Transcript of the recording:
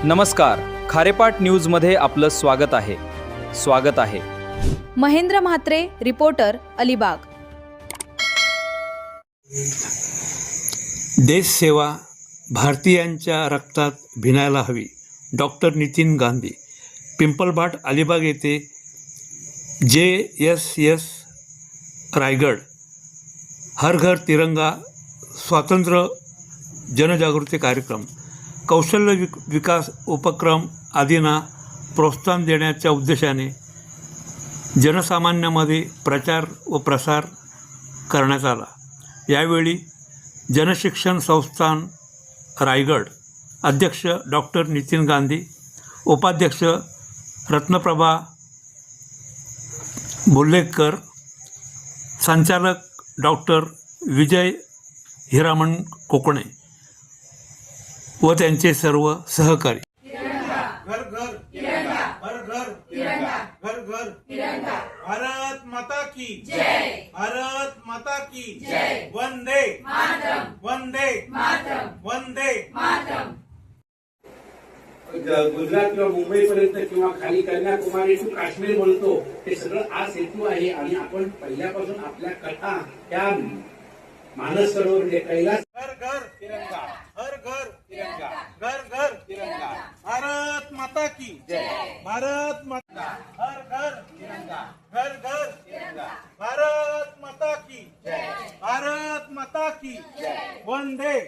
नमस्कार, खारेपाट न्यूजमध्ये आपलं स्वागत आहे. महेंद्र म्हात्रे, रिपोर्टर, अलिबाग. देशसेवा भारतीयांच्या रक्तात भिनायला हवी. डॉक्टर नितीन गांधी. पिंपलबाट अलिबाग येथे JSS रायगड हर घर तिरंगा स्वातंत्र्य जनजागृती कार्यक्रम, कौशल्य विकास उपक्रम आदींना प्रोत्साहन देण्याच्या उद्देशाने जनसामान्यामध्ये प्रचार व प्रसार करण्यात आला. यावेळी जनशिक्षण संस्थान रायगड अध्यक्ष डॉक्टर नितीन गांधी, उपाध्यक्ष रत्नप्रभा बोल्लेकर, संचालक डॉक्टर विजय हिरामण कोकणे व त्यांचे सर्व सहकारी. घर घर तिरंगा, हर घर तिरंगा, घर घर तिरंगा. भारत माता की जय, भारत माता की जय. वंदे मातरम, वंदे मातरम, वंदे मातरम. गुजरात किंवा मुंबईपर्यंत किंवा खाली कन्याकुमारी टू काश्मीर बोलतो, हे सगळं आज हेतू आहे. आणि आपण पहिल्यापासून आपल्या कथा त्या मानस सरोवर कैलास. घर घर तिरंगा, हर घर तिरंगा, घर घर तिरंगा. भारत माता की जय, भारत माता. हर घर तिरंगा, घर घर तिरंगा. भारत माता की जय, भारत माता की जय. वंदे